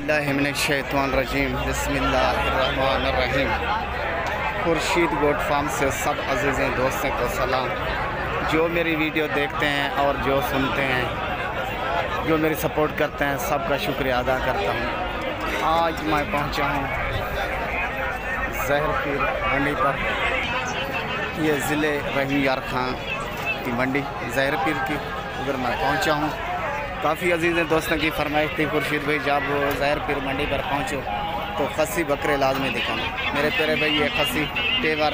औज़ुबिल्लाहिमिनश्शैतानिर्रजीम बिस्मिल्लाहिर्रहमानिर्रहीम। Khurshid goat farm से सब अज़ीज़ें दोस्तों को सलाम। जो मेरी वीडियो देखते हैं और जो सुनते हैं, जो मेरी सपोर्ट करते हैं, सबका शुक्रिया अदा करता हूँ। आज मैं पहुँचा हूँ ज़हरपीर मंडी पर। ये ज़िले रहीम यार खां की मंडी ज़हरपीर की, उधर मैं पहुँचा हूँ। काफ़ी अजीज़ दोस्तों की फरमाइश थी, खुर्शीद भाई जब ज़हरपीर मंडी पर पहुँचो तो खस्सी बकरे लाजमी दिखाना। मेरे प्यारे भाई ये खस्सी तेवर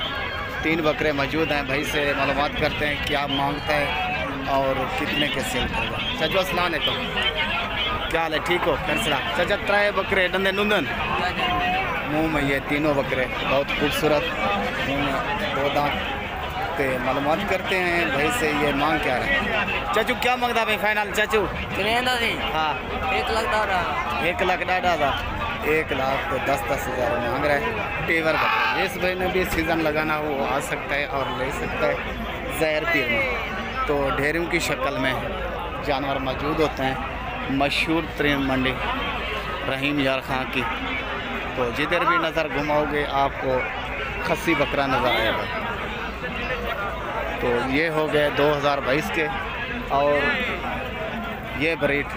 3 बकरे मौजूद हैं। भाई से मालूमात करते हैं क्या मांगता है और कितने के सेल होगा। चाचो अस्सलाम वालेकुम, क्या हाल है? ठीक हो? कैसा चाचा? 3 बकरे डंदे नुंदन मुँह में, ये तीनों बकरे बहुत खूबसूरत, मुँह में 2 दांत पे। मालूमात करते हैं भाई से ये मांग क्या रहा है। चाचू क्या मांगता भाई फाइनल? चाचू हाँ 1 लाख डाला, 1 लाख डाढ़ा था, 1 लाख तो 10-10 हज़ार मांग रहा है। टेवर बकरे इस भाई ने भी सीज़न लगाना वो आ सकता है और ले सकता है ज़हरपीर में। तो ढेरों की शक्ल में जानवर मौजूद होते हैं। मशहूर तरीन मंडी रहीम यार खां की। तो जिधर भी नज़र घुमाओगे आपको खस्सी बकरा नज़र आएगा। तो ये हो गए 2022 के, और ये ब्रीड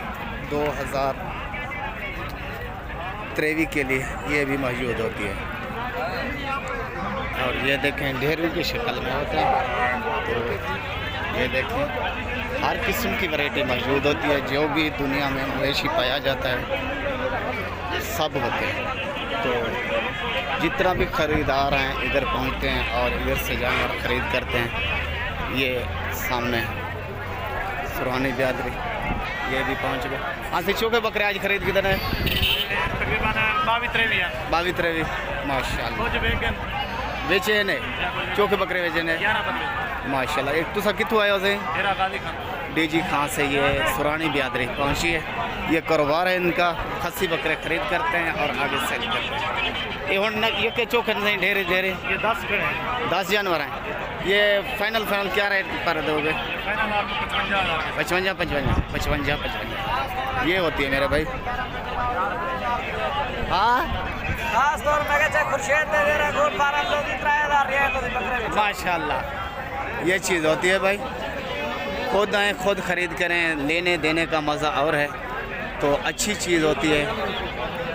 2023 के लिए ये भी मौजूद होती है। और ये देखें ढेरों की शक्ल में होते हैं। तो ये देखें हर किस्म की वैरायटी मौजूद होती है। जो भी दुनिया में मवेशी पाया जाता है सब होते हैं। तो जितना भी ख़रीदार हैं इधर पहुंचते हैं और इधर से जानवर ख़रीद करते हैं। ये सामने सुरहानी बिरादरी ये भी पहुंच गए। हाँ से चौके बकरे आज खरीद किधर है? तकरीबन 22-23 माशाल्लाह बेचे ने चौके बकरे बेचे ने माशाल्लाह। एक तुसा कितों आए हो? डीजी खां से ये सुरानी बिरादरी पहुंची है। ये कारोबार है इनका, खस्सी बकरे खरीद करते हैं और आगे सेल करते हैं। ये के चौके नहीं ढेरे ये 10 जानवर हैं। ये फाइनल क्या रेट पर दोगे? 55 ये होती है मेरे भाई। हाँ माशाल्लाह ये चीज़ होती है भाई। खुद आएँ खुद ख़रीद करें, लेने देने का मज़ा और है। तो अच्छी चीज़ होती है।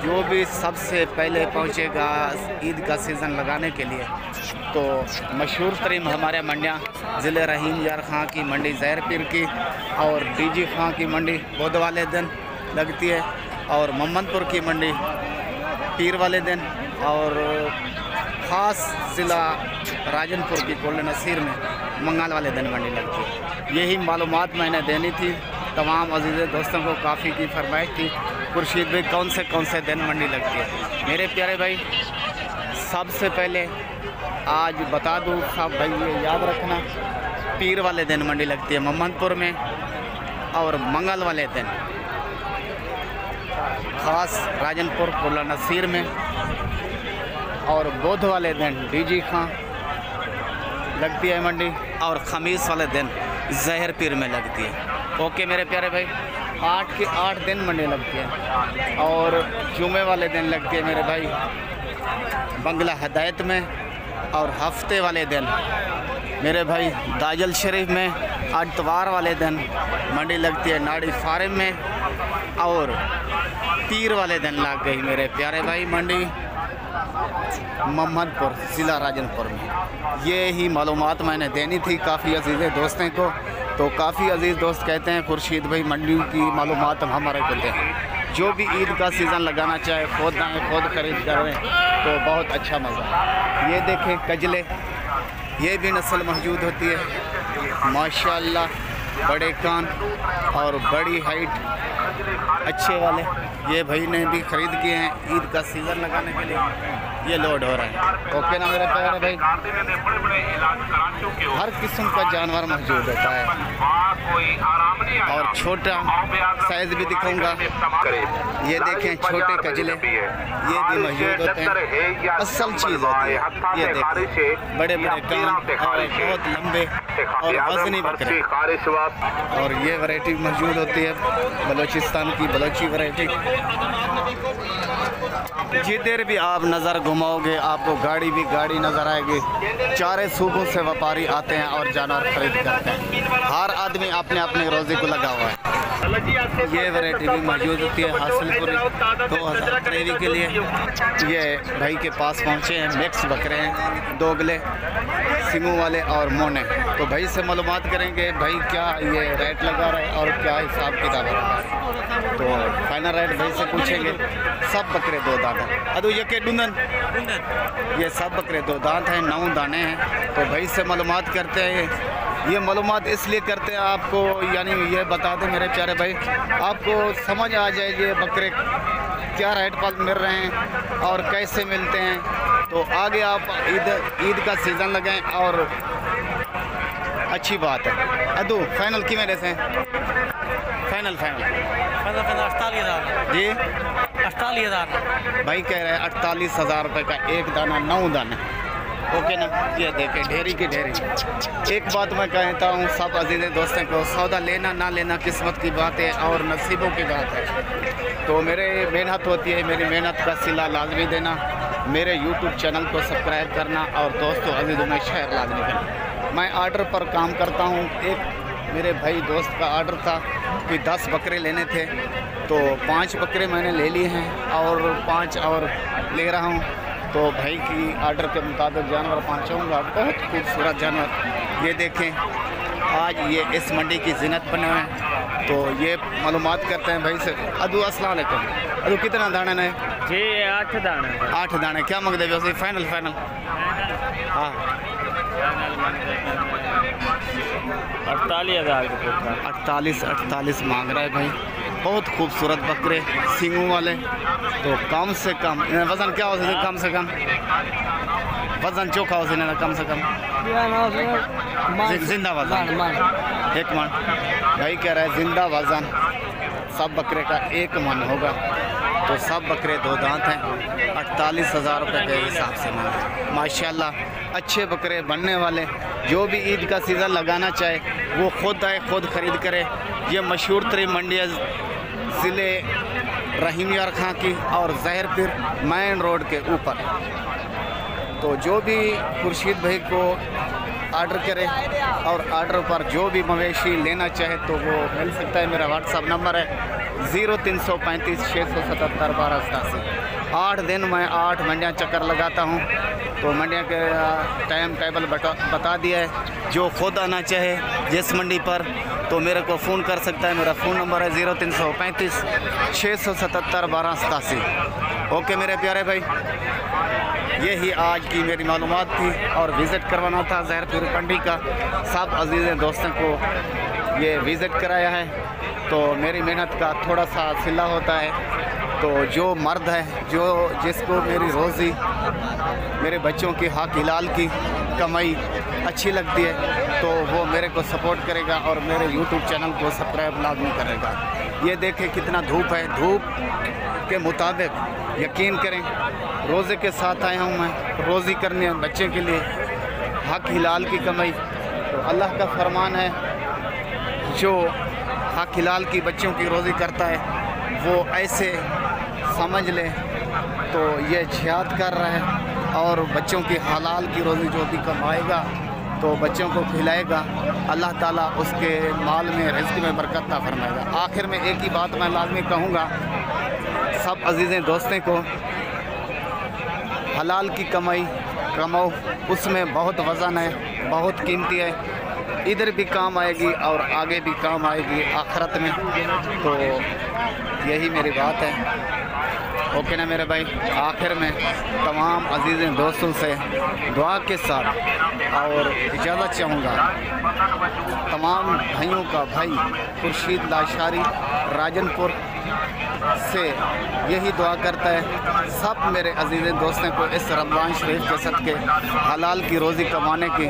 जो भी सबसे पहले पहुंचेगा ईद का सीज़न लगाने के लिए, तो मशहूर तरीन हमारे मंडियाँ ज़िले रहीम यार खां की मंडी ज़हरपीर की, और डीजी खां की मंडी बुध वाले दिन लगती है, और मोहम्मदपुर की मंडी पीर वाले दिन, और ख़ास ज़िला राजनपुर की कोल्ड नसीर में मंगल वाले दिन मंडी लगती है। यही मालूमात मैंने देनी थी तमाम अजीज़ दोस्तों को। काफ़ी की फरमाइश थी खुर्शीद भाई कौन से दिन मंडी लगती है। मेरे प्यारे भाई सबसे पहले आज बता दूँ सब भाई, ये याद रखना, पीर वाले दिन मंडी लगती है मोहम्मदपुर में, और मंगल वाले दिन ख़ास राजनपुर कोला नसीर में, और बुध वाले दिन डीजी खां लगती है मंडी, और ख़मीस वाले दिन ज़हरपीर में लगती है। ओके मेरे प्यारे भाई, 8 के 8 दिन मंडी लगती है, और जुमे वाले दिन लगती है मेरे भाई बंगला हिदायत में, और हफ्ते वाले दिन मेरे भाई दाजल शरीफ में, अतवार वाले दिन मंडी लगती है नाड़ी फार्म में, और पीर वाले दिन लग गई मेरे प्यारे भाई मंडी मोहम्मदपुर ज़िला राजनपुर में। ये ही मालूमात मैंने देनी थी काफ़ी अजीज़ दोस्तों को। तो काफ़ी अजीज़ दोस्त कहते हैं खुर्शीद भाई मंडी की मालूमात हमारे को दें। जो भी ईद का सीज़न लगाना चाहे खुद आएँ खुद खरीद करें तो बहुत अच्छा मज़ा। ये देखें कजले, ये भी नस्ल मौजूद होती है माशाल्लाह। बड़े कान और बड़ी हाइट अच्छे वाले ये भाई ने भी ख़रीद किए हैं ईद का सीज़न लगाने के लिए। ये लोड हो रहा है। ओके ना मेरे प्यारे भाई, हर किस्म का जानवर मौजूद होता है। और छोटा साइज़ भी दिखाऊंगा। ये देखें छोटे कजले, ये भी मौजूद होते हैं, असल चीज़ होती है। ये देखें बड़े बड़े कान और बहुत लंबे और वज़नी बकरे, और ये वैरायटी मौजूद होती है बलूचिस्तान की बलोची वैरायटी। जिधर भी आप नज़र घुमाओगे आपको गाड़ी नज़र आएगी। चारे सूबों से व्यापारी आते हैं और जानवर खरीद करते हैं। हर आदमी अपने अपने रोज़ी को लगा हुआ है। ये वैरायटी भी मौजूद होती है हासिलपुरी 2000 ग्रेवी के लिए। ये भाई के पास पहुँचे हैं, मिक्स बकरे हैं, दोगले, सिंगों वाले और मोने। तो भाई से मालूमात करेंगे भाई क्या ये रेट लगा रहा है और क्या हिसाब किताब है। तो फाइनल रेट भाई से पूछेंगे। सब बकरे 2 दांत हैं। अदू ये के डुंदन, ये सब बकरे 2 दांत हैं, 9 दाने हैं। तो भाई से मालूमात करते हैं। ये मालूमात इसलिए करते हैं आपको, यानी ये बता दें मेरे प्यारे भाई, आपको समझ आ जाए ये बकरे क्या रेट पर मिल रहे हैं और कैसे मिलते हैं। तो आगे आप ईद का सीज़न लगाएं और अच्छी बात है। अदू फाइनल की मेरे से फाइनल 48,000 जी 48,000 भाई कह रहे हैं 48,000 रुपये का एक दाना, 9 दाने। ओके ना, ये देखें ढेरी की ढेरी। एक बात मैं कहता हूँ सब अजीज़ दोस्तों को, सौदा लेना ना लेना किस्मत की बात है और नसीबों की बात है। तो मेरे मेहनत होती है, मेरी मेहनत का सिला लाजमी देना, मेरे YouTube चैनल को सब्सक्राइब करना और दोस्तों अजीज़ों में शेयर लाजमी करना। मैं आर्डर पर काम करता हूँ। एक मेरे भाई दोस्त का आर्डर था कि 10 बकरे लेने थे, तो 5 बकरे मैंने ले लिए हैं और 5 और ले रहा हूँ। तो भाई की आर्डर के मुताबिक जानवर पहुँचाऊँगा। बहुत खूबसूरत जानवर ये देखें। आज ये इस मंडी की ज़ीनत बने हुए हैं। तो ये मालूमात करते हैं भाई से। अदू अस्सलाम वालेकुम। अदू कितना दाना है जी? 8 दाने। 8 दाने क्या मांगते वैसे? फाइनल हाँ 48,000 रुपये। 48 मांग रहा है भाई। बहुत खूबसूरत बकरे सींगों वाले। तो कम से कम वज़न क्या हो सकता? कम से कम वज़न चोखा हो सकता कम से कम जिंदा वज़न 1 मन। भाई कह रहा है जिंदा वज़न सब बकरे का 1 मन होगा। तो सब बकरे 2 दांत हैं। 48,000 रुपये के हिसाब से माशाल्लाह अच्छे बकरे बनने वाले। जो भी ईद का सीज़न लगाना चाहे वो खुद आए, खुद ख़रीद करे। ये मशहूर तरीन मंडी ज़िले रहीम यार खां की और ज़हरपीर मेन रोड के ऊपर। तो जो भी खुर्शीद भाई को आर्डर करे और आर्डर पर जो भी मवेशी लेना चाहे तो वो मिल सकता है। मेरा व्हाट्सअप नंबर है 0335 677 1287। 8 दिन मैं 8 मंडियाँ चक्कर लगाता हूँ। तो मंडियाँ के टाइम टेबल बता दिया है। जो खुद आना चाहे जिस मंडी पर तो मेरे को फ़ोन कर सकता है। मेरा फ़ोन नंबर है 0335 677 1287। ओके मेरे प्यारे भाई, यही आज की मेरी मालूमात थी और विज़िट करवाना था ज़हरपीर मंडी का। सब अजीज़ दोस्तों को ये विज़िट कराया है। तो मेरी मेहनत का थोड़ा सा सिला होता है। तो जो मर्द है जिसको मेरी रोज़ी, मेरे बच्चों की हक हिलाल की कमाई अच्छी लगती है तो वो मेरे को सपोर्ट करेगा और मेरे YouTube चैनल को सब्सक्राइब लाजमी करेगा। ये देखें कितना धूप है। धूप के मुताबिक यकीन करें रोज़े के साथ आया हूँ मैं, रोज़ी करने बच्चे के लिए, हक हिलाल की कमाई। तो अल्लाह का फरमान है जो हक हिलाल की बच्चों की रोज़ी करता है वो ऐसे समझ ले तो ये जिहाद कर रहा है और बच्चों की हलाल की रोज़ी जो भी कमाएगा तो बच्चों को खिलाएगा। अल्लाह ताला उसके माल में, रिज़्क़ में बरकत अता फरमाएगा। आखिर में एक ही बात मैं लाज़मी कहूँगा सब अजीज़ें दोस्तों को, हलाल की कमाई कमाओ, उसमें बहुत वज़न है, बहुत कीमती है। इधर भी काम आएगी और आगे भी काम आएगी आखिरत में। तो यही मेरी बात है। ओके ना मेरे भाई, आखिर में तमाम अजीज़ दोस्तों से दुआ के साथ और इजाज़त चाहूँगा। तमाम भाइयों का भाई खुर्शीद लाशारी राजनपुर से यही दुआ करता है सब मेरे अजीज़ दोस्तों को इस रमज़ान शरीफ के सदक़े हलाल की रोज़ी कमाने की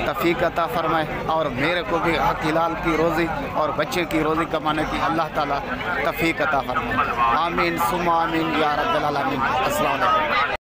तौफ़ीक़ अता फ़रमाए और मेरे को भी हलाल की रोज़ी और बच्चे की रोज़ी कमाने की अल्लाह ताला तौफ़ीक़ अता फ़रमाए। आमीन सुम्मा आमीन या रब्बल आलमीन। अस्सलाम वालेकुम।